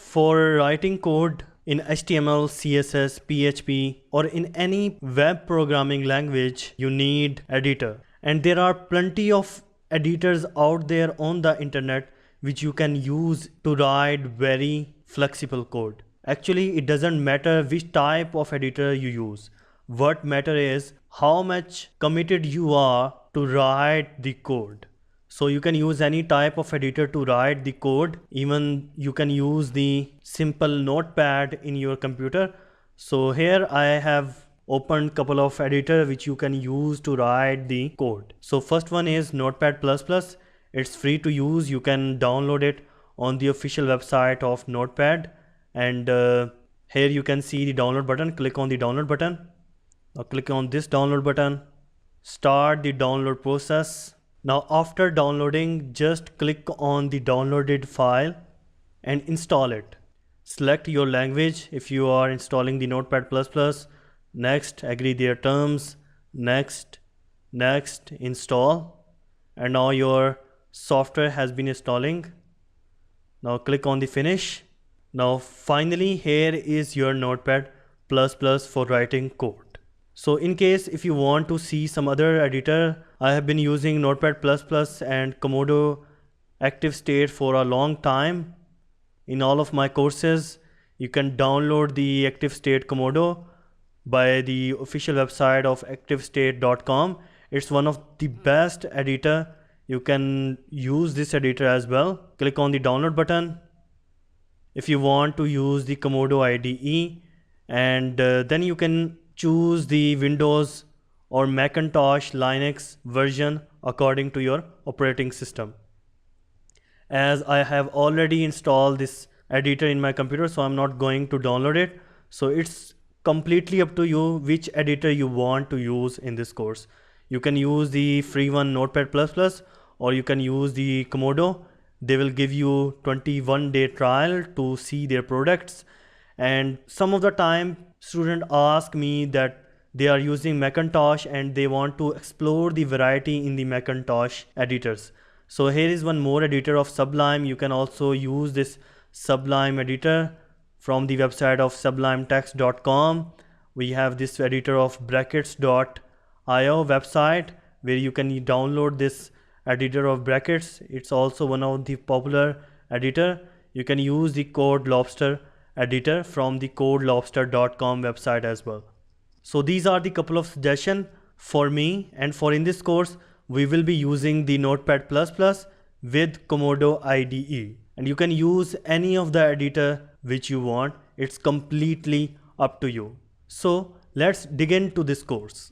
For writing code in HTML, CSS, PHP, or in any web programming language, you need editor. And there are plenty of editors out there on the internet which you can use to write very flexible code. Actually, it doesn't matter which type of editor you use. What matters is how much committed you are to write the code. So you can use any type of editor to write the code. Even you can use the simple notepad in your computer. So here I have opened couple of editors which you can use to write the code. So first one is Notepad++. It's free to use. You can download it on the official website of Notepad. And here you can see the download button. Click on the download button. Now click on this download button. Start the download process. Now after downloading, just click on the downloaded file and install it. Select your language if you are installing the Notepad++. Next, agree their terms. Next, install. And now your software has been installing. Now click on the finish. Now finally, here is your Notepad++ for writing code. So in case if you want to see some other editor, I have been using Notepad++ and Komodo Active State for a long time. In all of my courses, you can download the Active State Komodo by the official website of activestate.com. It's one of the best editor. You can use this editor as well. Click on the download button if you want to use the Komodo IDE, and then you can choose the Windows or Macintosh Linux version according to your operating system. As I have already installed this editor in my computer, so I'm not going to download it. So it's completely up to you which editor you want to use in this course. You can use the free one Notepad++, or you can use the Komodo. They will give you 21-day trial to see their products. And some of the time students ask me that they are using Macintosh and they want to explore the variety in the Macintosh editors. So here is one more editor of Sublime. You can also use this Sublime editor from the website of sublimetext.com. We have this editor of brackets.io website where you can download this editor of brackets. It's also one of the popular editor. You can use the Code Lobster editor from the codelobster.com website as well. So these are the couple of suggestions for me, and for in this course we will be using the Notepad++ with Komodo IDE, and you can use any of the editor which you want. It's completely up to you. So let's dig into this course.